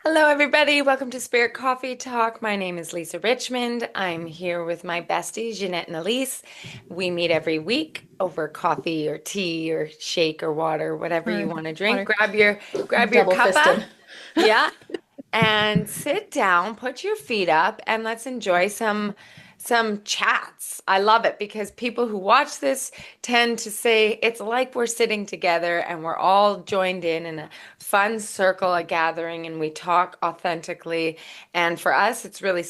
Hello, everybody. Welcome to Spirit Coffee Talk. My name is Lisa Richmond. I'm here with my besties, Ginette and Elyse. We meet every week over coffee or tea or shake or water, whatever you Or want to drink. water. Grab your Double cuppa, fisted. yeah, and sit down, put your feet up, and let's enjoy some chats. I love it because people who watch this tend to say it's like we're sitting together and we're all joined in a fun circle, a gathering, and we talk authentically. And for us, it's really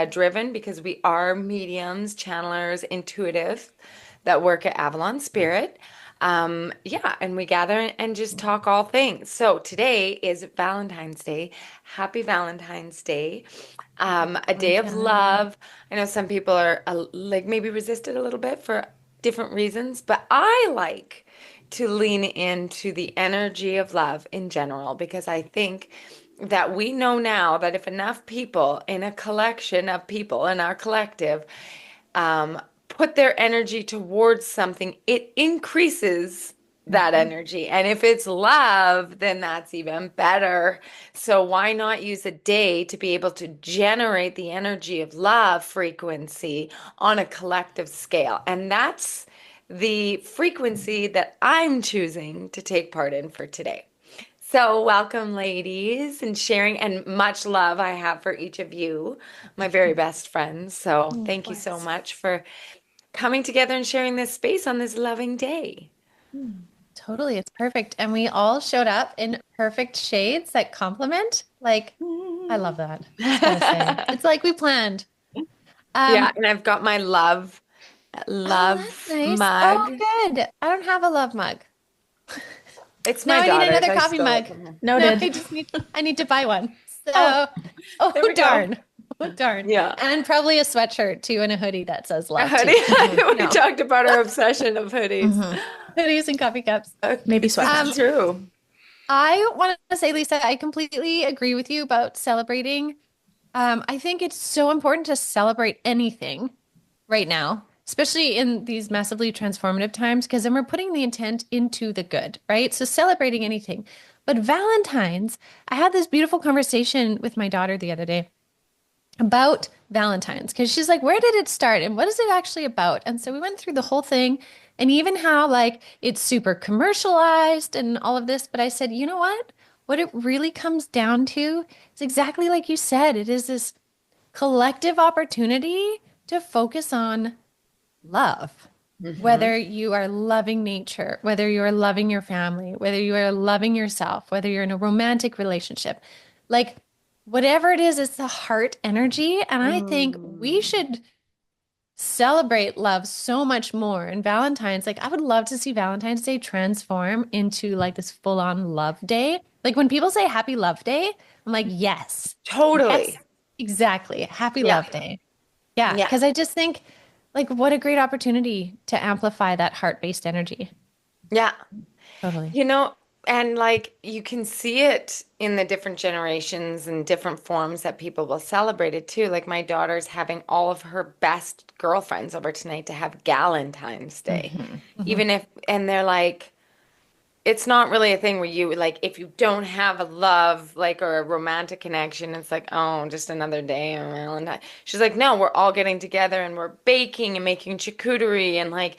driven because we are mediums, channelers, intuitive that work at Avalon Spirit. Yeah, and we gather and just talk all things. So today is Valentine's Day. Happy Valentine's Day. A day of Valentine. love. I know some people are like maybe resisted a little bit for different reasons, but I like to lean into the energy of love in general because I think that we know now that if enough people in a collection of people in our collective put their energy towards something, it increases that Mhm. energy. And if it's love, then that's even better. So why not use a day to be able to generate the energy of love frequency on a collective scale? And that's the frequency that I'm choosing to take part in for today. So, welcome, ladies, and sharing, and much love I have for each of you, my very best friends. So, Of thank you so course. much for coming together and sharing this space on this loving day. Totally. It's perfect. And we all showed up in perfect shades that complement. Like, I love that. Just gotta say. It's like we planned. Yeah, Um, and I've got my love, oh, that's love nice. Oh, mug. good. I don't have a love mug. It's Now my I need daughter's. another I coffee stole it mug. from her. No, Noted. I need to buy one. Oh, So, there oh we go. darn. Oh darn. Yeah. And probably a sweatshirt too and a hoodie that says A love too. hoodie. You We know, talked about our obsession of hoodies. Hmm. hoodies and coffee cups. Maybe This is Um, sweatpants. true. I want to say, Lisa, I completely agree with you about celebrating. I think it's so important to celebrate anything right now, especially in these massively transformative times, because then we're putting the intent into the good, right? So celebrating anything. But Valentine's, I had this beautiful conversation with my daughter the other day about Valentine's because she's like, where did it start and what is it actually about? And so we went through the whole thing and even how like it's super commercialized and all of this. But I said, you know what? What it really comes down to is exactly like you said, it is this collective opportunity to focus on love. Hmm. Whether you are loving nature, whether you are loving your family, whether you are loving yourself, whether you're in a romantic relationship, like whatever it is, it's the heart energy. And I think we Mm. should celebrate love so much more. And Valentine's, like, I would love to see Valentine's Day transform into like this full on love day. Like when people say happy love day, I'm like, yes, yes, Totally. exactly. Happy Yeah. love day. Yeah, Yeah. because I just think like what a great opportunity to amplify that heart-based energy. Yeah. Totally. You know, and like you can see it in the different generations and different forms that people will celebrate it too. Like my daughter's having all of her best girlfriends over tonight to have Galentine's Day. Hmm. Hmm. Even if, and they're like, it's not really a thing where you like, if you don't have a love, like, or a romantic connection, it's like, oh, just another day on Valentine. She's like, no, we're all getting together and we're baking and making charcuterie and like,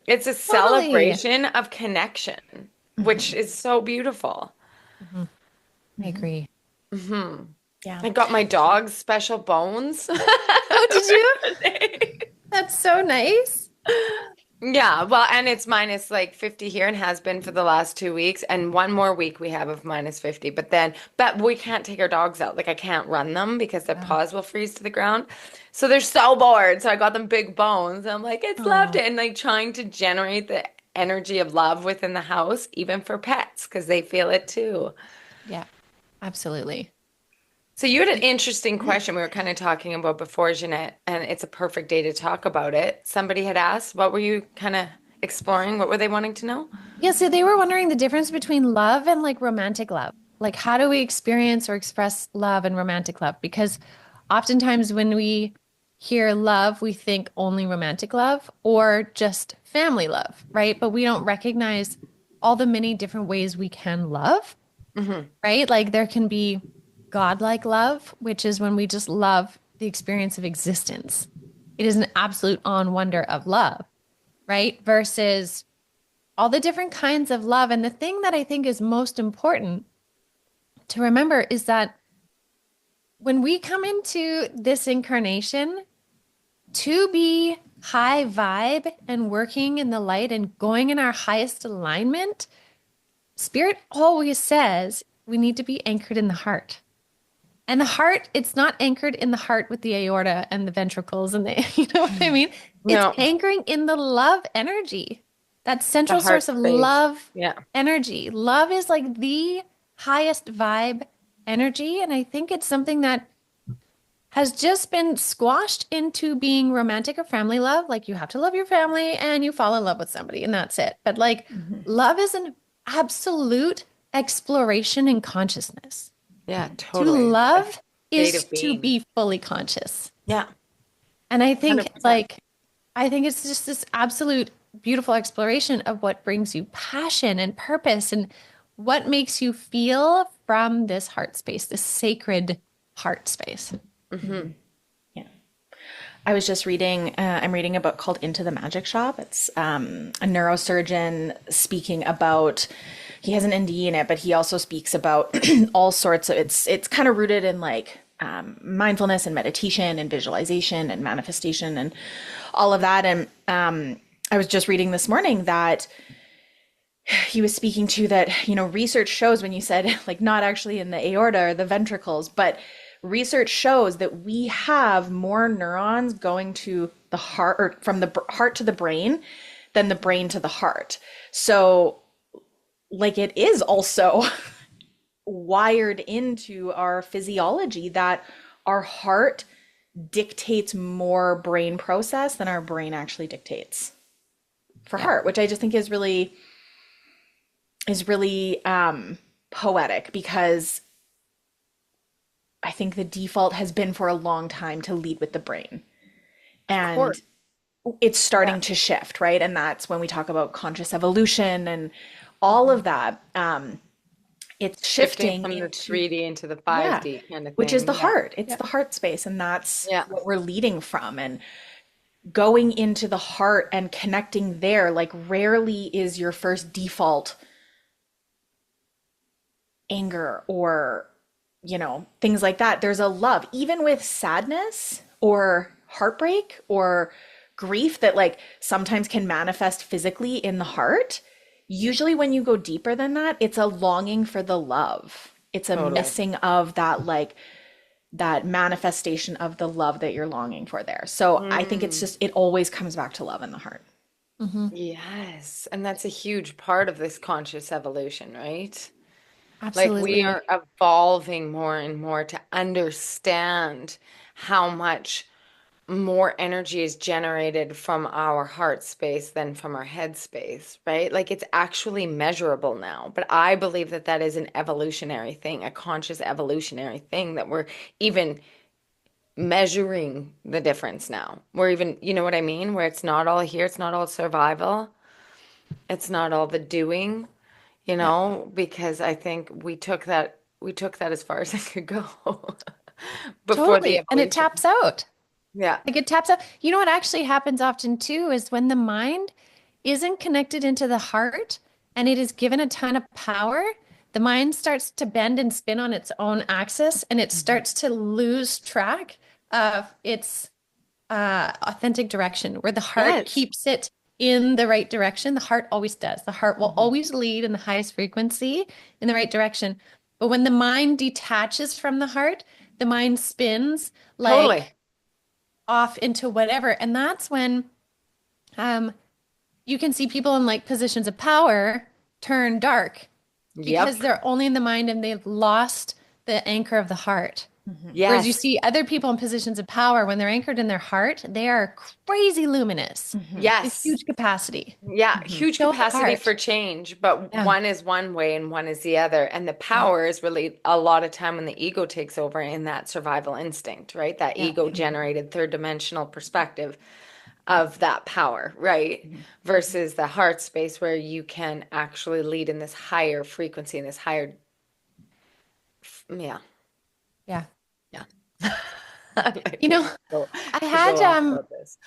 it's a Totally. celebration of connection, which Hmm. is so beautiful. Hmm. I Hmm. agree. Hmm. Yeah. I got my dog's special bones Oh, did you? today. That's so nice. Yeah, well, and it's minus like 50 here and has been for the last 2 weeks. And one more week we have of minus 50. But we can't take our dogs out. Like, I can't run them because their Yeah. paws will freeze to the ground. So they're so bored. So I got them big bones. I'm like, it's love Oh, day. And like trying to generate the energy of love within the house, even for pets, because they feel it too. yeah, absolutely. So you had an interesting question we were kind of talking about before, Jeanette, and it's a perfect day to talk about it. Somebody had asked, what were you kind of exploring? What were they wanting to know? Yeah, so they were wondering the difference between love and like romantic love. Like, how do we experience or express love and romantic love? Because oftentimes when we hear love, we think only romantic love or just family love, right? But we don't recognize all the many different ways we can love, Hmm. right? Like, there can be godlike love, which is when we just love the experience of existence. It is an absolute on wonder of love, right? Versus all the different kinds of love. And the thing that I think is most important to remember is that when we come into this incarnation to be high vibe and working in the light and going in our highest alignment, Spirit always says we need to be anchored in the heart. And the heart, it's not anchored in the heart with the aorta and the ventricles and the, you know what I mean? It's No, anchoring in the love energy, that the central heart source of space. love Yeah. energy. Love is like the highest vibe energy. And I think it's something that has just been squashed into being romantic or family love. Like you have to love your family and you fall in love with somebody and that's it. But like Mhm. love is an absolute exploration in consciousness. Yeah, To totally. A love state is of to being. be fully conscious. Yeah, And I think 100%. like I think it's just this absolute beautiful exploration of what brings you passion and purpose and what makes you feel from this heart space, this sacred heart space. Hmm. Mhm. Yeah. I was just reading, I'm reading a book called Into the Magic Shop. It's a neurosurgeon speaking about, he has an ND in it, but he also speaks about all sorts of, it's kind of rooted in like mindfulness and meditation and visualization and manifestation and all of that. And I was just reading this morning that he was speaking to that, research shows when you said like not actually in the aorta or the ventricles, but research shows that we have more neurons going to the heart or from the heart to the brain than the brain to the heart. So like it is also wired into our physiology that our heart dictates more brain process than our brain actually dictates for Yeah, heart, which I just think is really poetic because I think the default has been for a long time to lead with the brain. Of And course. it's Yeah. starting to shift, right? And that's when we talk about conscious evolution and all of that. It's Shifting shifting from the into, 3D into the yeah, 5D kind of which is the thing. Yeah. heart. It's yeah, the heart space. And that's Yeah. what we're leading from. And going into the heart and connecting there, like rarely is your first default anger or things like that. There's a love even with sadness or heartbreak or grief that like sometimes can manifest physically in the heart. Usually when you go deeper than that, it's a longing for the love. It's a Totally. missing of that, like that manifestation of the love that you're longing for there. So I think it's Mm. just, it always comes back to love in the heart. hmm Yes. And that's a huge part of this conscious evolution, right? Like we absolutely. are evolving more and more to understand how much more energy is generated from our heart space than from our head space, right? Like it's actually measurable now. But I believe that that is an evolutionary thing, a conscious evolutionary thing that we're even measuring the difference now. We're even, you know what I mean? Where it's not all here, it's not all survival, it's not all the doing, Yeah, because I think we took that as far as it could go before the totally. And it evolution. taps out. Yeah. Like it taps out. You know what actually happens often too is when the mind isn't connected into the heart and it is given a ton of power, the mind starts to bend and spin on its own axis and it Mhm. starts to lose track of its authentic direction, where the heart Yes. keeps it in the right direction. The heart always does. The heart will Mhm. always lead in the highest frequency in the right direction. But when the mind detaches from the heart, the mind spins Totally. like off into whatever. And that's when um, you can see people in like positions of power turn dark because Yep. they're only in the mind and they've lost the anchor of the heart. Mhm. Whereas you Yes. see other people in positions of power, when they're anchored in their heart, they are crazy luminous Mhm. with Yes. huge capacity. Yeah, Mhm. huge Show the capacity for heart. change, but Yeah. one is one way and one is the other. And the Yeah. power is really a lot of time when the ego takes over in that survival instinct, right? That Yeah. ego Mhm. generated third dimensional perspective of that power, right? Mhm. Versus the heart space where you can actually lead in this higher frequency and this higher, yeah. Yeah. Yeah. Like, You we know, could go, I could go had off about this.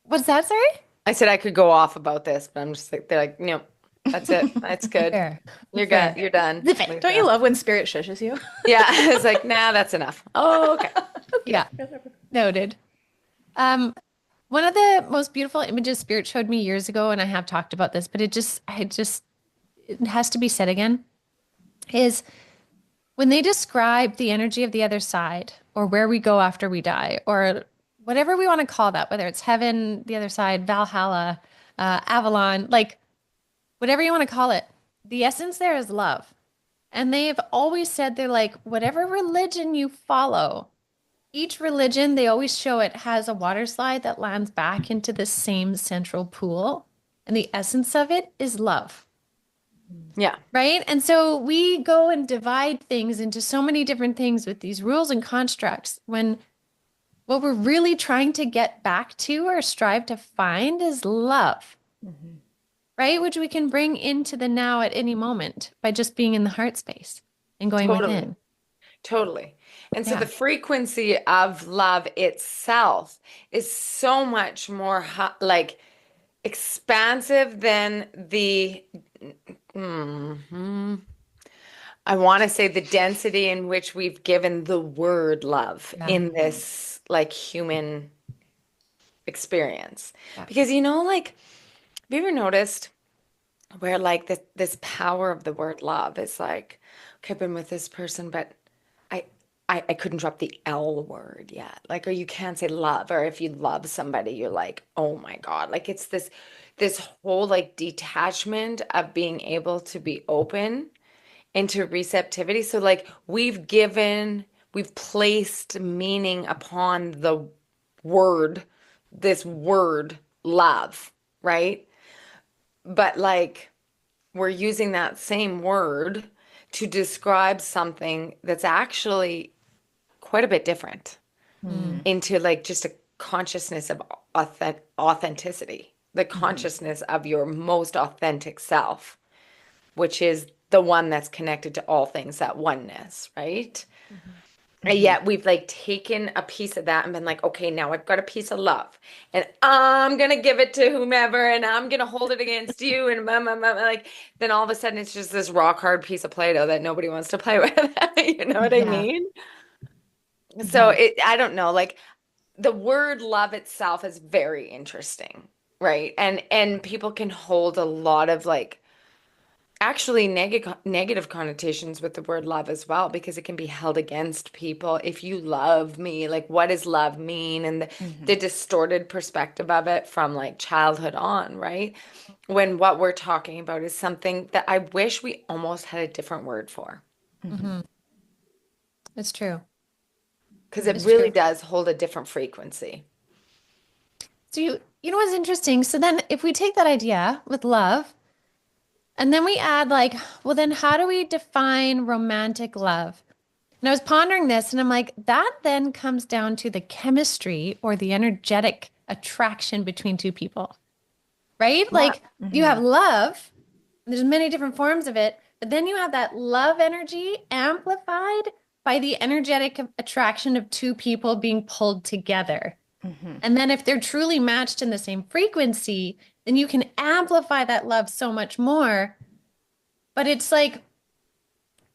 what's that, sorry? I said I could go off about this, but I'm just like, they're like, nope, that's it. That's good. Fair. You're good. Fair. You're done, Zip it. Don't you Lisa. love when spirit shushes you? Yeah. It's like, nah, that's enough. Oh, okay. Okay. Yeah. Noted. Um, One of the most beautiful images Spirit showed me years ago, and I have talked about this, but it has to be said again, is when they describe the energy of the other side or where we go after we die or whatever we want to call that, whether it's heaven, the other side, Valhalla, Avalon, like whatever you want to call it, the essence there is love. And they've always said they're like, whatever religion you follow, each religion, they always show it has a water slide that lands back into the same central pool. And the essence of it is love, Yeah. right? And so we go and divide things into so many different things with these rules and constructs when what we're really trying to get back to or strive to find is love, right? Which we can bring into the now at any moment by just being in the heart space and going Totally. within. Totally. And so the Yeah. frequency of love itself is so much more like expansive than the, mhm. I want to say the density in which we've given the word love Yeah. in this like human experience. Yeah. Because like, have you ever noticed where like this power of the word love is like, okay, I've been with this person, but I I couldn't drop the L word yet. Like, or you can't say love, or if you love somebody, you're like, oh my God. Like it's this whole like detachment of being able to be open into receptivity. So like we've placed meaning upon the word, this word love, right? But like we're using that same word to describe something that's actually quite a bit different Mm. into like just a consciousness of authenticity, the consciousness of your most authentic self, which is the one that's connected to all things, that oneness, right? And yet we've like taken a piece of that and been like, okay, now I've got a piece of love and I'm gonna give it to whomever and I'm gonna hold it against you and like then all of a sudden it's just this rock hard piece of Play-Doh that nobody wants to play with. You know what I Yeah. mean? So Yeah. I don't know, like the word love itself is very interesting, right? And people can hold a lot of like actually negative connotations with the word love as well because it can be held against people. If you love me, like what does love mean? And the distorted perspective of it from like childhood on, right? When what we're talking about is something that I wish we almost had a different word for Hmm. It's true. because it It's really true. does hold a different frequency. So you know what's interesting? So then if we take that idea with love and then we add like, well, then how do we define romantic love? And I was pondering this and I'm like, that then comes down to the chemistry or the energetic attraction between two people, right? Yeah. Like you have love, there's many different forms of it, but then you have that love energy amplified by the energetic attraction of two people being pulled together. And then if they're truly matched in the same frequency, then you can amplify that love so much more. But it's like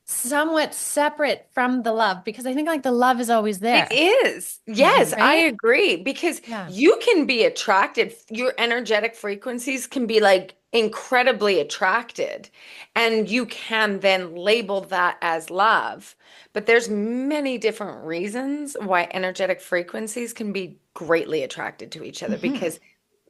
somewhat separate from the love because I think like the love is always It there, is. Yes, I right? agree. Because Yeah. you can be attracted, your energetic frequencies can be like incredibly attracted, and you can then label that as love. But there's many different reasons why energetic frequencies can be greatly attracted to each other because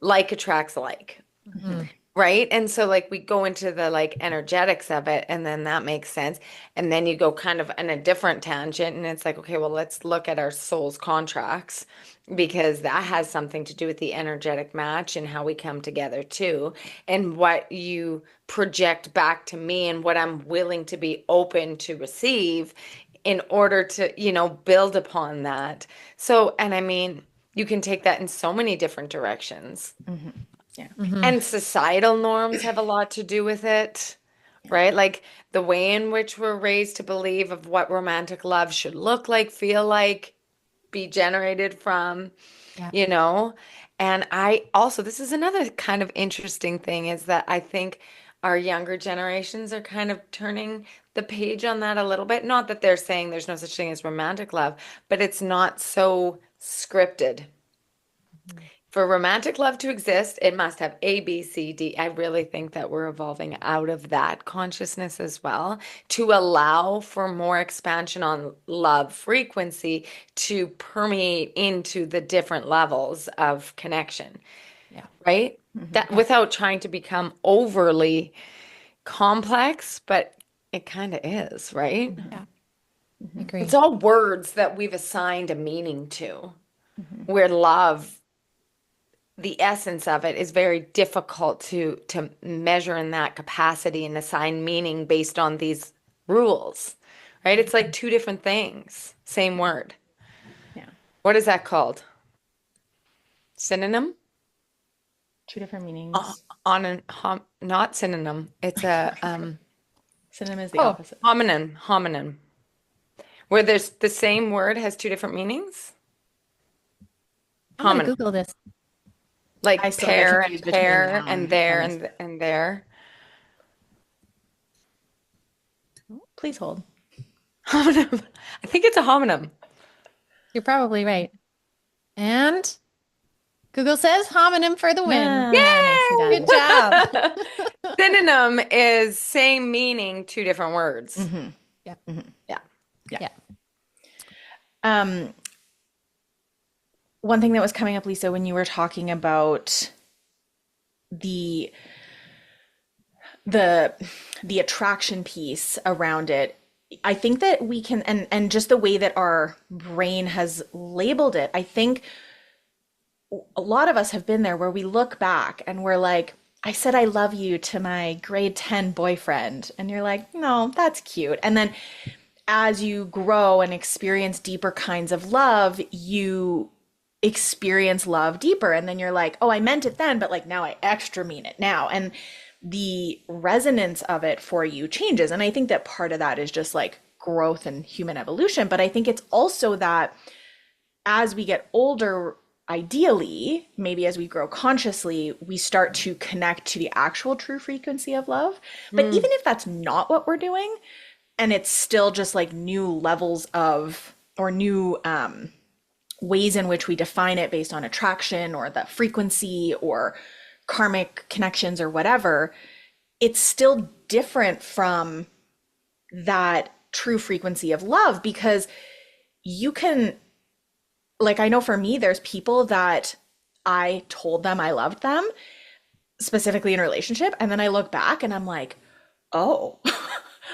like attracts like. Mhm. Right. And so like we go into the like energetics of it and then that makes sense. And then you go kind of in a different tangent and it's like, okay, well, let's look at our soul's contracts because that has something to do with the energetic match and how we come together too. And what you project back to me and what I'm willing to be open to receive in order to, build upon that. So, and I mean, you can take that in so many different directions. Yeah. Mhm. And societal norms have a lot to do with it, right? Like the way in which we're raised to believe of what romantic love should look like, feel like, be generated from, Yeah. you know? And I also, this is another kind of interesting thing is that I think our younger generations are kind of turning the page on that a little bit. Not that they're saying there's no such thing as romantic love, but it's not so scripted. For romantic love to exist, it must have A, B, C, D. I really think that we're evolving out of that consciousness as well to allow for more expansion on love frequency to permeate into the different levels of connection, Yeah. right? That Yeah. without trying to become overly complex, but it kind of is, right? Yeah. I It's agree. all words that we've assigned a meaning to, where love the essence of it is very difficult to measure in that capacity and assign meaning based on these rules, right? It's like two different things, same word. Yeah. What is that called? Synonym? Two different Uh, meanings. on an not synonym. It's a Synonym is the Oh, opposite. homonym. Where there's the same word has two different meanings. I'm gonna Homonym. Google this. I Like still get pair and confused between pair noun and there and and there. please hold. Homonym. I think it's a homonym. You're probably right. And Google says homonym for the win. Ah, nicely Yay! Good done. job. Synonym is same meaning, two different words. Yeah. Yeah. Yeah. Yeah. Um, one thing that was coming up, Lisa, when you were talking about the the the attraction piece around it, I think that we can and just the way that our brain has labeled it, I think a lot of us have been there where we look back and we're like, I said I love you to my grade 10 boyfriend. And you're like, no, that's cute. And then as you grow and experience deeper kinds of love, you experience love deeper. And then you're like, oh, I meant it then, but like now I extra mean it now. And the resonance of it for you changes. And I think that part of that is just like growth and human evolution. But I think it's also that as we get older, ideally, maybe as we grow consciously, we start to connect to the actual true frequency of love. But Mm. even if that's not what we're doing, and it's still just like new levels of or new ways in which we define it based on attraction or the frequency or karmic connections or whatever, it's still different from that true frequency of love because you can, like, I know for me, there's people that I told them I loved them, specifically in a relationship, and then I look back and I'm like, oh,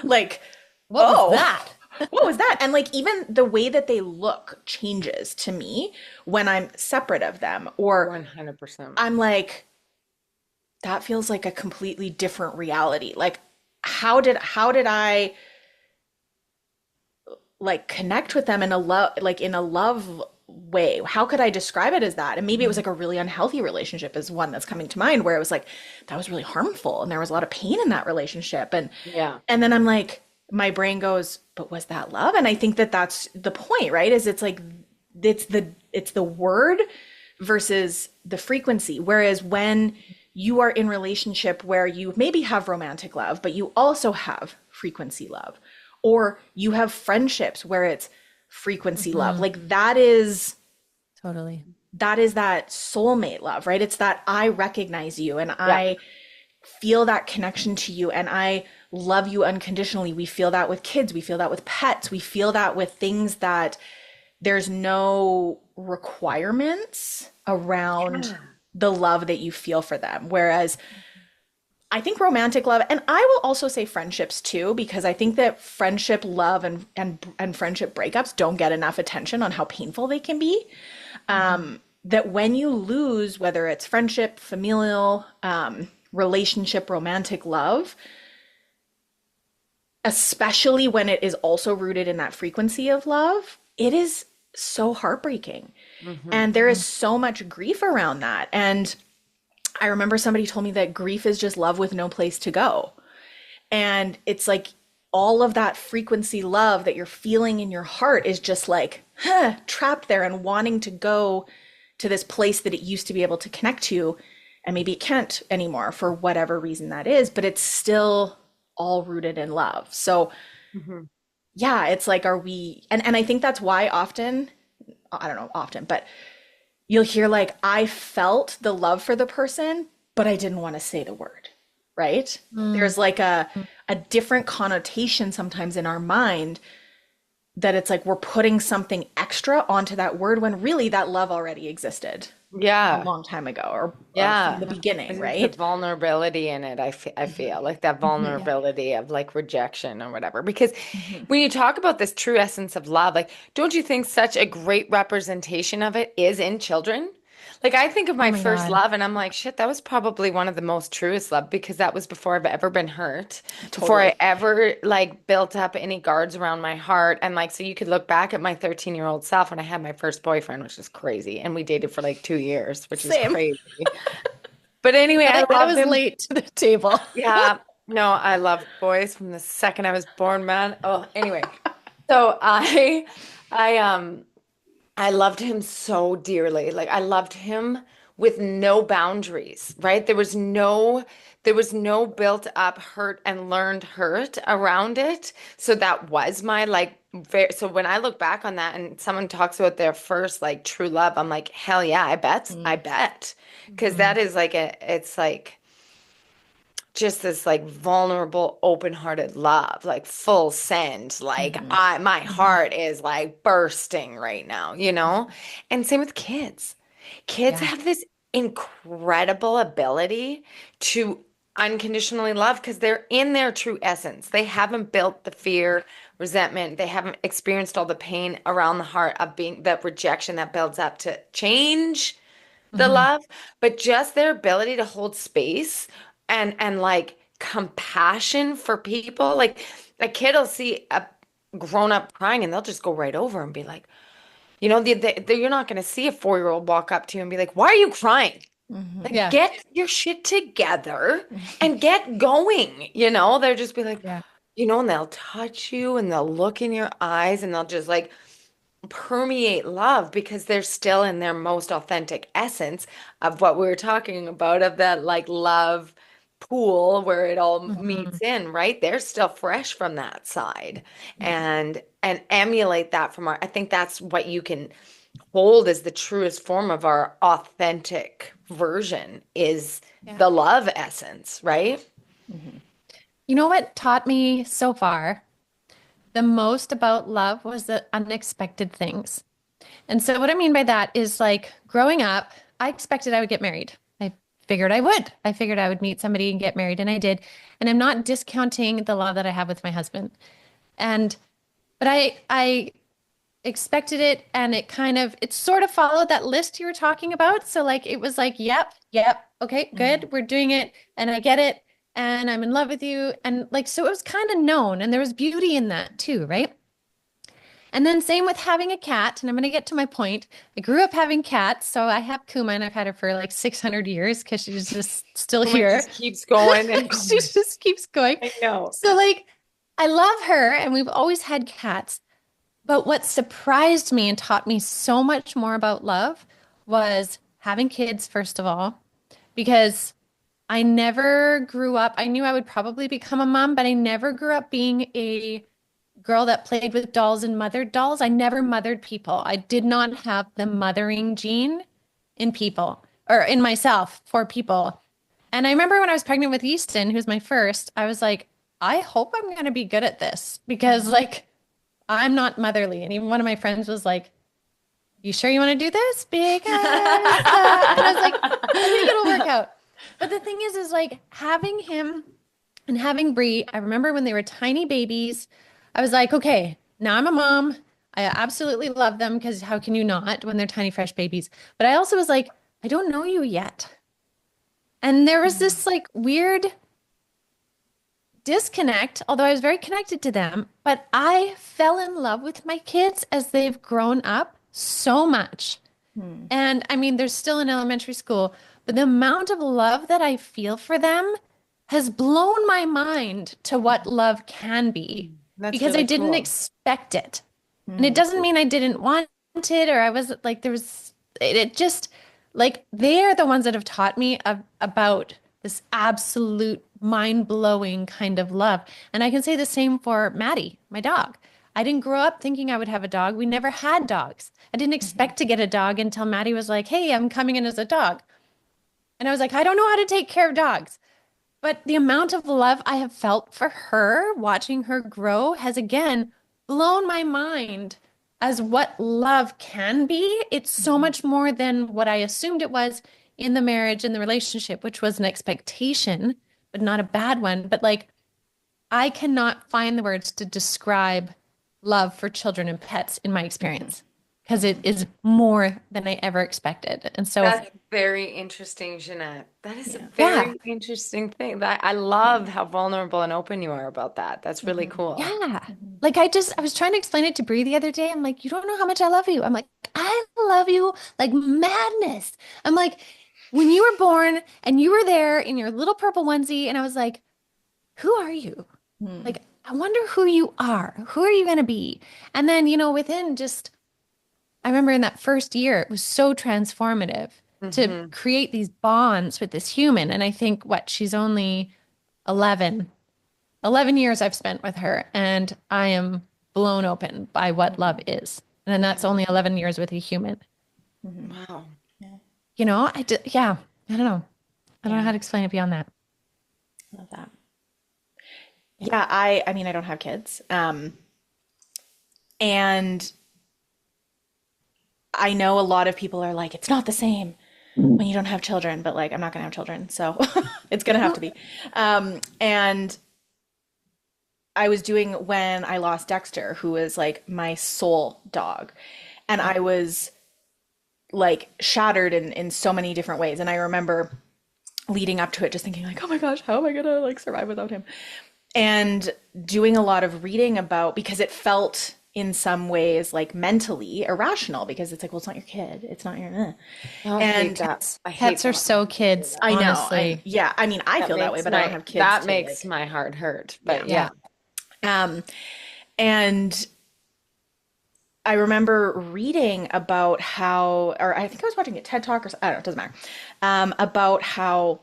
like, What was oh, that? what was that? And like, even the way that they look changes to me when I'm separate of them, or 100%. I'm like, that feels like a completely different reality. Like, how did I like connect with them in a love way? How could I describe it as that? And maybe it was like a really unhealthy relationship is one that's coming to mind where it was like that was really harmful and there was a lot of pain in that relationship. and Yeah. and then I'm like, my brain goes, but was that love? And I think that that's the point, right? Is it's like it's the word versus the frequency. Whereas when you are in relationship where you maybe have romantic love, but you also have frequency love, or you have friendships where it's frequency love, Mhm. like Totally. that is that soulmate love, right? It's that I recognize you and Yeah. I feel that connection to you and I love you unconditionally. We feel that with kids, we feel that with pets, we feel that with things that there's no requirements around Yeah. the love that you feel for them. Whereas I think romantic love, and I will also say friendships too, because I think that friendship love and friendship breakups don't get enough attention on how painful they can be. That when you lose, whether it's friendship, familial, relationship, romantic love, especially when it is also rooted in that frequency of love, it is so heartbreaking. Hmm. And there is so much grief around that. And I remember somebody told me that grief is just love with no place to go. And it's like all of that frequency love that you're feeling in your heart is just like, trapped there and wanting to go to this place that it used to be able to connect to. And maybe it can't anymore for whatever reason that is, but it's still all rooted in love. So, Mhm. yeah, it's like, are we, and I think that's why often, I don't know, often, but you'll hear like, I felt the love for the person, but I didn't want to say the word, right? Mm. There's like a different connotation sometimes in our mind that it's like we're putting something extra onto that word when really that love already existed a Yeah. long time ago or from Yeah. the beginning, And there's the right? vulnerability in it. I feel like that Hmm. Yeah. vulnerability of like rejection or whatever. Because Hmm. when you talk about this true essence of love, like, don't you think such a great representation of it is in children? Like, I think of Oh my my first God. love and I'm like, shit, that was probably one of the most truest love because that was before I've ever been hurt, before I Totally. ever like built up any guards around my heart. And like, so you could look back at my 13-year-old self when I had my first boyfriend, which is crazy. And we dated for like 2 years, which is Same. crazy. But anyway, I I loved was him. late to the table. Yeah. No, I loved boys from the second I was born, man. Oh, anyway. So I loved him so dearly. Like I loved him with no boundaries, right? There was no built up hurt and learned hurt around it. So that was my like so when I look back on that and someone talks about their first like true love, I'm like, hell yeah, I Mm. bet. Because Mhm. that is like it's like just this like vulnerable, open-hearted love, like full send. Like Hmm. my Mhm. heart is like bursting right now, you know? And same with kids. Kids Yeah. have this incredible ability to unconditionally love because they're in their true essence. They haven't built the fear, resentment, they haven't experienced all the pain around the heart of being that rejection that builds up to change the Hmm. love, but just their ability to hold space and like compassion for people. Like a kid will see a grown up crying and they'll just go right over and be like, you're not going to see a 4-year-old walk up to you and be like, "Why are you crying?" Hmm. Like, Yeah. get your shit together and get going. They'll just be like, Yeah. and they'll touch you and they'll look in your eyes and they'll just like permeate love because they're still in their most authentic essence of what we were talking about of that like love pool where it all Hmm. meets in, right? They're still fresh from that side Hmm. and emulate that from I think that's what you can hold as the truest form of our authentic version is Yeah. the love essence, right? Hmm. You know what taught me so far the most about love was the unexpected things. And so what I mean by that is like growing up, I expected I would get married. I figured I would. I figured I would meet somebody and get married, and I did. And I'm not discounting the love that I have with my husband. And but I expected it and it sort of followed that list you were talking about. So like it was like, yep, yep, okay, Hmm. good, we're doing it and I get it and I'm in love with you. And like so it was kind of known and there was beauty in that too, right? And then same with having a cat, and I'm gonna get to my point. I grew up having cats, so I have Kuma and I've had her for like 600 years because she's just still Woman here. just keeps going and She going. just keeps going. I know. So like I love her and we've always had cats. But what surprised me and taught me so much more about love was having kids, first of all, because I never grew up. I knew I would probably become a mom, but I never grew up being a girl that played with dolls and mothered dolls. I never mothered people. I did not have the mothering gene in people or in myself for people. And I remember when I was pregnant with Easton, who's my first, I was like, I hope I'm going to be good at this because like I'm not motherly. And even one of my friends was like, you sure you want to do this? Because, and I was like, I think it'll work out. But the thing is like having him and having Bree, I remember when they were tiny babies, I was like, okay, now I'm a mom. I absolutely love them because how can you not when they're tiny, fresh babies? But I also was like, I don't know you yet. And there was this like weird disconnect, although I was very connected to them, but I fell in love with my kids as they've grown up so much. Hmm. And I mean, they're still in elementary school, but the amount of love that I feel for them has blown my mind to what love can be That's because I really didn't cool. expect it. And it Mm. doesn't mean I didn't want it or I wasn't like there was it just like they're the ones that have taught me about this absolute mind-blowing kind of love. And I can say the same for Maddie, my dog. I didn't grow up thinking I would have a dog. We never had dogs. I didn't Mhm. expect to get a dog until Maddie was like, "Hey, I'm coming in as a dog." And I was like, "I don't know how to take care of dogs." But the amount of love I have felt for her, watching her grow, has again blown my mind as what love can be. It's so Mhm. much more than what I assumed it was in the marriage and the relationship, which was an expectation, but not a bad one. But like, I cannot find the words to describe love for children and pets in my Mhm. experience because it Mhm. is more than I ever expected. And so, That's very interesting, Jeanette. That is a Yeah. yeah. very interesting thing. That I Yeah. love how vulnerable and open you are about that. That's really Mhm. cool. Yeah. Mhm. Like I was trying to explain it to Bree the other day. I'm like, you don't know how much I love you. I'm like, I love you like madness. I'm like, when you were born and you were there in your little purple onesie, and I was like, who are you? Mhm. Like, I wonder who you are. Who are you going to be? And then, within just, I remember in that first year, it was so transformative to Hmm. create these bonds with this human. And I think, what, she's only 11. 11 years I've spent with her, and I am blown open by what love Mhm. is. And then that's only 11 years with a human. Mhm. Wow. Yeah. Yeah, I don't know. I don't know Yeah. how to explain it beyond that. Love that. Yeah. Yeah, I mean I don't have kids. And I know a lot of people are like, it's not the same when you don't have children, but like I'm not gonna have children, so it's gonna have to be. And I was doing when I lost Dexter, who was like my soul dog. And I was like shattered in so many different ways. And I remember leading up to it just thinking like, oh my gosh, how am I gonna like survive without him? And doing a lot of reading about because it felt in some ways like mentally irrational because it's like, well, it's not your kid, it's not your Oh, I hate and that. I hate Pets are that when so people say kids, that. I know, and honestly. yeah, I mean, I feel that way, but I don't have kids That to makes like, my heart hurt. yeah. But yeah. Yeah. Um, and I remember reading about how, or I think I was watching a TED Talk or I don't know, it doesn't matter, about how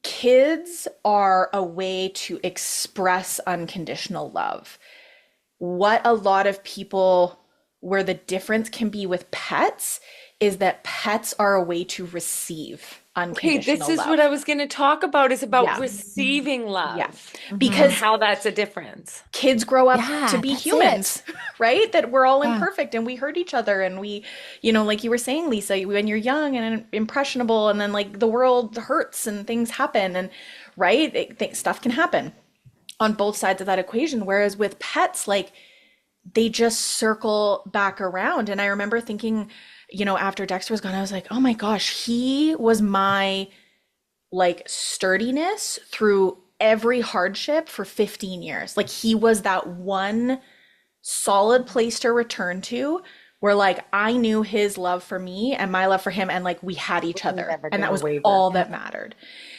kids are a way to express unconditional love. What a lot of people, where the difference can be with pets, is that pets are a way to receive Okay, this unconditional is what I love. was going to talk about is about Yeah, receiving yeah. love and Hmm. Because how that's a difference. kids grow up to Yeah, be that's it. humans, right? That we're all Yeah. imperfect and we hurt each other and we, like you were saying, Lisa, when you're young and impressionable and then like the world hurts and things happen and right, stuff can happen on both sides of that equation. Whereas with pets, like they just circle back around. And I remember thinking, after Dexter was gone, I was like, oh my gosh, he was my like sturdiness through every hardship for 15 years. Like he was that one solid place to return to where like I knew his love for me and my love for him and like we had each We're other never and going that to was waver. all Yeah. that mattered.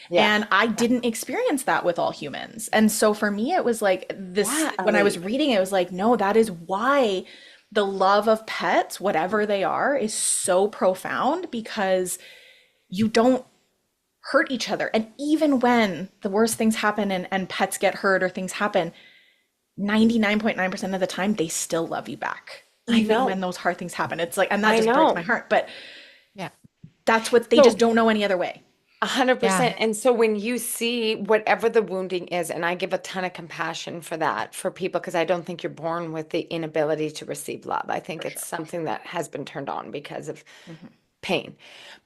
Yeah. And I didn't experience that with all humans. And so for me it was like this Yeah, when I was Ellie. reading it was like no, that is why the love of pets, whatever they are, is so profound because you don't hurt each other. And even when the worst things happen and pets get hurt or things happen, 99.9% of the time, they still love you back. I Even when know. those hard things happen. It's like, and that I just breaks my know. heart. But Yeah. that's what they just So don't know any other way. 100%. Yeah. And so when you see whatever the wounding is, and I give a ton of compassion for that for people because I don't think you're born with the inability to receive love. I think For it's sure. something that has been turned on because of Hmm. pain.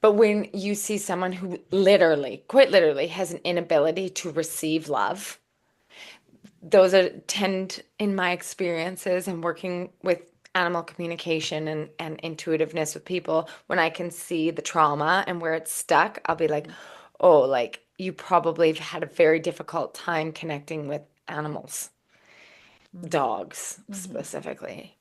But when you see someone who literally, quite literally, has an inability to receive love, those are tend in my experiences and working with animal communication and intuitiveness with people, when I can see the trauma and where it's stuck, I'll be like, oh, like you probably have had a very difficult time connecting with animals, dogs Hmm. specifically,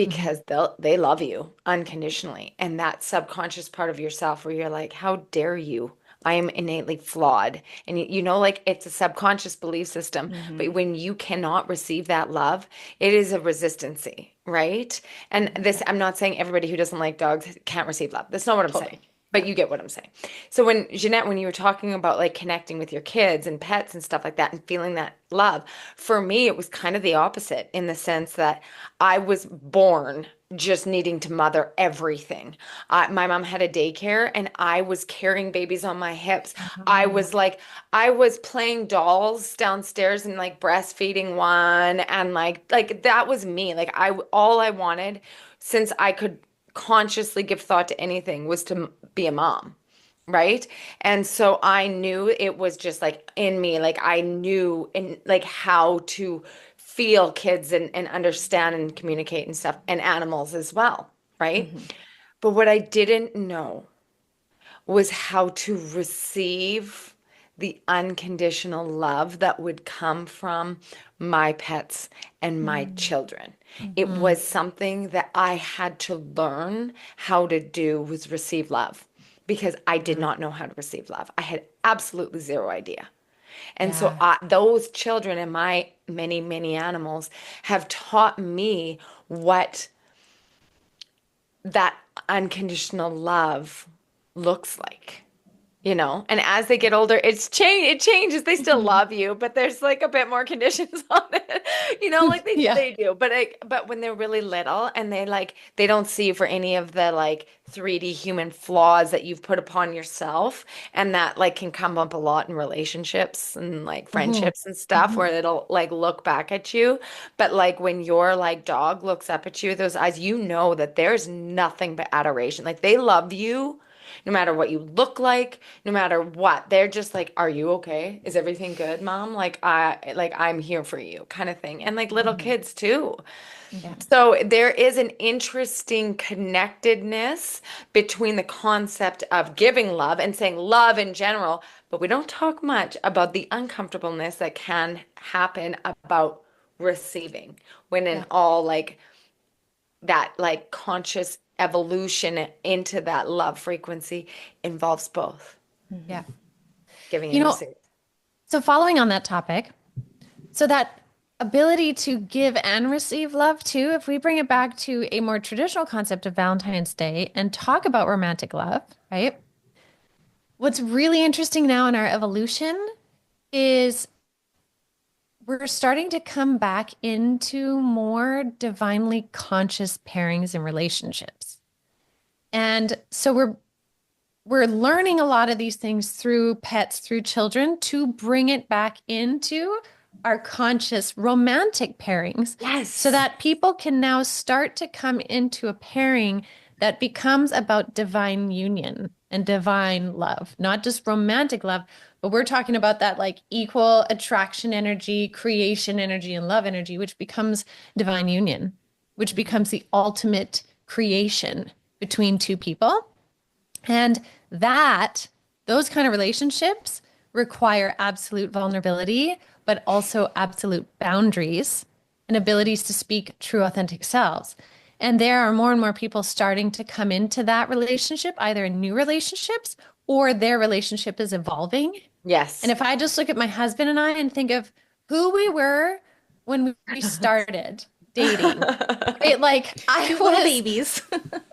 Hmm. because they love you unconditionally. And that subconscious part of yourself where you're like, how dare you I am innately flawed. And you know, like it's a subconscious belief system, but Mm-hmm. when you cannot receive that love, it is a resistancy, right? And this, Yeah, I'm not saying everybody who doesn't like dogs can't receive love. That's not what I'm saying. totally. But you get what I'm saying. So when Jeanette, when you were talking about like connecting with your kids and pets and stuff like that and feeling that love, for me, it was kind of the opposite in the sense that I was born just needing to mother everything. My mom had a daycare and I was carrying babies on my hips. I Wow. was like, I was playing dolls downstairs and like breastfeeding one and like that was me. Like all I wanted since I could consciously give thought to anything was to be a mom. Right. And so I knew it was just like in me, like I knew in like how to feel kids and understand and communicate and stuff and animals as well. Right. Mm-hmm. But what I didn't know was how to receive the unconditional love that would come from my pets and my children. It Mm-hmm. was something that I had to learn how to do was receive love because I did not know how to receive love. I had absolutely zero idea. And so Yeah. those children and my many, many animals have taught me what that unconditional love looks like. And as they get older, it changes. They still Mhm. love you, but there's like a bit more conditions on it, like they Yeah. they do. But when they're really little and they don't see you for any of the like 3D human flaws that you've put upon yourself, and that like can come up a lot in relationships and like Hmm. friendships and stuff where it'll like look back at you. But like when your like dog looks up at you with those eyes, you know that there's nothing but adoration. Like they love you no matter what you look like, no matter what. They're just like, "Are you okay? Is everything good, mom? I'm here for you," kind of thing. And like little Mm-hmm. kids too. Yeah. So there is an interesting connectedness between the concept of giving love and saying love in general, but we don't talk much about the uncomfortableness that can happen about receiving when in Yeah. all like that like conscious evolution into that love frequency involves both Yeah. giving You and know, receiving. so following on that topic, so that ability to give and receive love too, if we bring it back to a more traditional concept of Valentine's Day and talk about romantic love, right? What's really interesting now in our evolution is we're starting to come back into more divinely conscious pairings and relationships. And so we're learning a lot of these things through pets, through children to bring it back into our conscious romantic pairings so Yes. that people can now start to come into a pairing that becomes about divine union and divine love, not just romantic love, but we're talking about that like equal attraction energy, creation energy, and love energy, which becomes divine union, which becomes the ultimate creation between two people. And that, those kind of relationships require absolute vulnerability, but also absolute boundaries and abilities to speak true, authentic selves. And there are more and more people starting to come into that relationship, either in new relationships or their relationship is evolving. And Yes. if I just look at my husband and I and think of who we were when we started dating, right? Like I Two little was babies.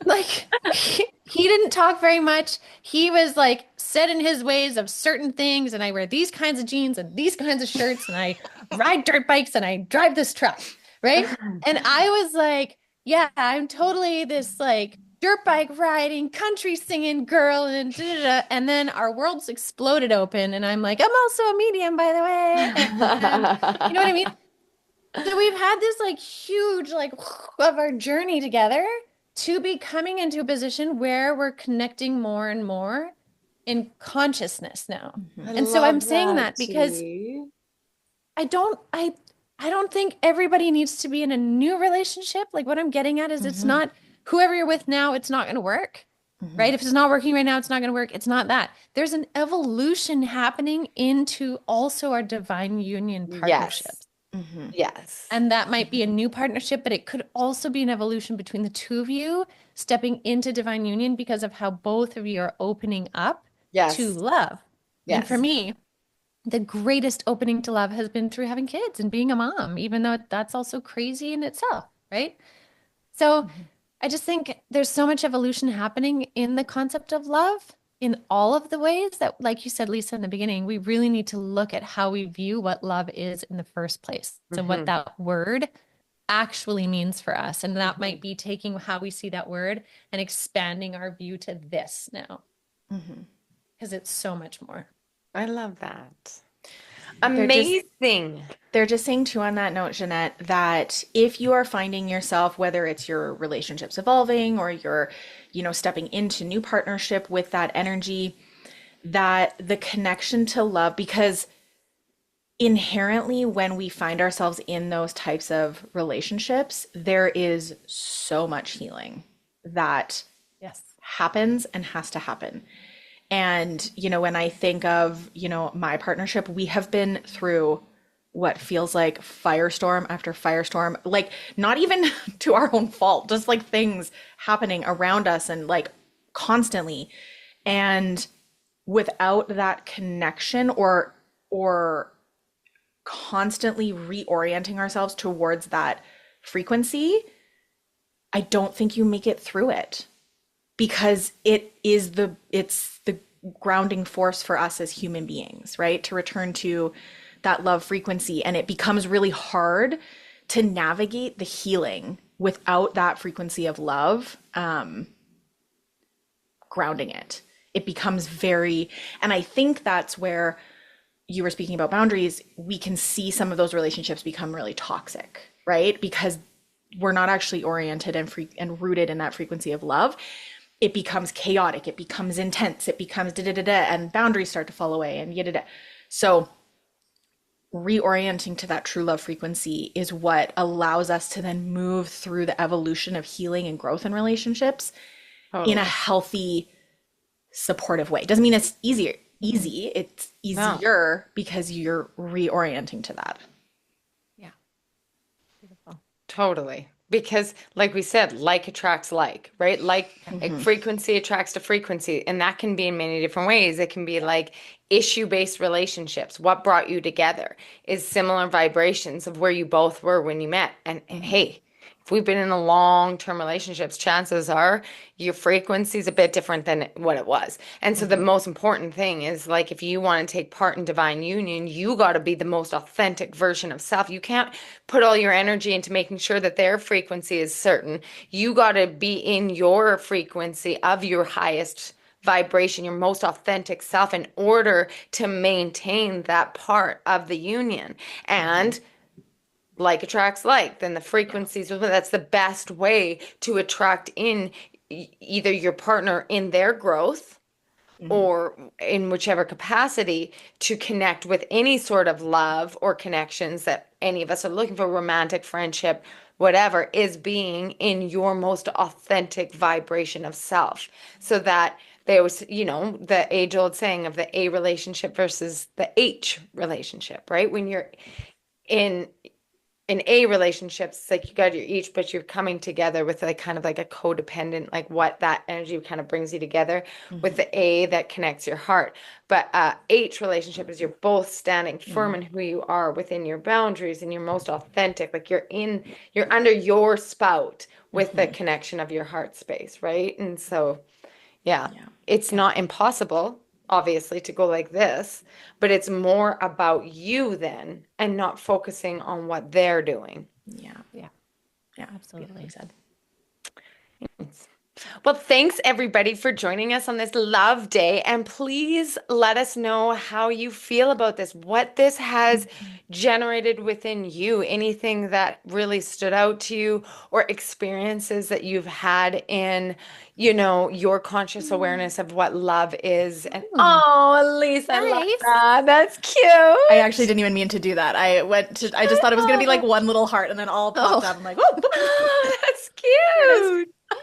like he didn't talk very much. He was like set in his ways of certain things, and I wear these kinds of jeans and these kinds of shirts, and I ride dirt bikes and I drive this truck, right? And I was like, yeah, I'm totally this like dirt bike riding, country singing girl, and da, da, da. And then our worlds exploded open, and I'm like, I'm also a medium, by the way, and you know what I mean? So we've had this like huge like of our journey together to be coming into a position where we're connecting more and more in consciousness now. I And so I'm love saying that, that because T. I don't I I don't think everybody needs to be in a new relationship. Like what I'm getting at is it's Mm-hmm. not whoever you're with now, it's not going to work. Mm-hmm. Right? If it's not working right now, it's not going to work. It's not that. There's an evolution happening into also our divine union Yes. partnerships. Mm-hmm. Yes. And that might be a new partnership, but it could also be an evolution between the two of you stepping into divine union because of how both of you are opening up to Yes. love. And for Yes. me, the greatest opening to love has been through having kids and being a mom, even though that's also crazy in itself, right? So Mhm. I just think there's so much evolution happening in the concept of love in all of the ways that, like you said, Lisa, in the beginning, we really need to look at how we view what love is in the first place. So, what Hmm. that word actually means for us. And that Hmm. might be taking how we see that word and expanding our view to this now, Mhm. because it's so much more. I love that. They're just Amazing. they're just saying too on that note, Jeanette, that if you are finding yourself, whether it's your relationships evolving or you're, stepping into new partnership with that energy, that the connection to love, because inherently when we find ourselves in those types of relationships, there is so much healing that Yes. happens and has to happen. And, when I think of, my partnership, we have been through what feels like firestorm after firestorm, like not even to our own fault, just like things happening around us and like constantly. And without that connection or constantly reorienting ourselves towards that frequency, I don't think you make it through it because it's the grounding force for us as human beings, right? To return to that love frequency, and it becomes really hard to navigate the healing without that frequency of love grounding it. It becomes very, and I think that's where you were speaking about boundaries, we can see some of those relationships become really toxic, right? Because we're not actually oriented and rooted in that frequency of love. It becomes chaotic, it becomes intense, it becomes da da da da, and boundaries start to fall away and yada da. So reorienting to that true love frequency is what allows us to then move through the evolution of healing and growth in relationships in a Totally. healthy, supportive way. Doesn't mean it's Mhm. easy. It's No. easier because you're reorienting to that. Yeah. Beautiful. Totally. Because, like we said, like attracts like, right? Yeah. Like frequency attracts to frequency. And that can be in many different ways. It can be like issue-based relationships. What brought you together is similar vibrations of where you both were when you met. And hey, if we've been in a long-term relationships, chances are your frequency is a bit different than what it was. And so the most important thing is like if you want to take part in divine union, you got to be the most authentic version of self. You can't put all your energy into making sure that their frequency is certain. You got to be in your frequency of your highest vibration, your most authentic self in order to maintain that part of the union. And like attracts like, then the Yeah. frequencies, that's the best way to attract in either your partner in their growth or in whichever capacity to connect with any sort of love or connections that any of us are looking for, romantic, friendship, whatever, is being in your most authentic vibration of self. So that there was, the age-old saying of the A relationship versus the H relationship, right? When you're in A relationships, it's like you got your each, but you're coming together with like kind of like a codependent, like what that energy kind of brings you together with Mm-hmm. the A that connects your heart. But H relationship is you're both standing firm Mm-hmm. in who you are within your boundaries and you're most authentic. Like you're under your spout with the Mm-hmm. connection of your heart space, right? And so yeah, Yeah. it's Yeah. not impossible, obviously, to go like this, but it's more about you then and not focusing on what they're doing. Yeah. Yeah. Yeah. Beautifully Absolutely. said. Well, thanks everybody for joining us on this love day. And please let us know how you feel about this, what this has Mhm. generated within you, anything that really stood out to you, or experiences that you've had in, your conscious awareness of what love is. And Ooh, oh, Elise, I love nice. that. That's I actually cute. didn't even mean to do that. I just thought it was going to be like one little heart and then all popped Oh, up. I'm like, oh, That's there it is. cute. I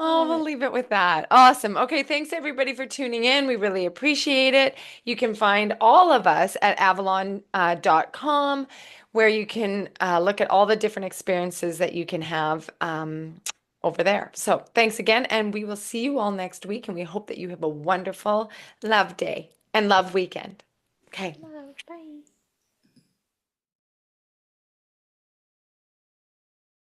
Oh, love we'll it. leave it with that. Awesome. Okay, thanks everybody for tuning in. We really appreciate it. You can find all of us at avalon.com, where you can look at all the different experiences that you can have over there. So thanks again, and we will see you all next week. And we hope that you have a wonderful love day and love weekend. Okay. Love, bye.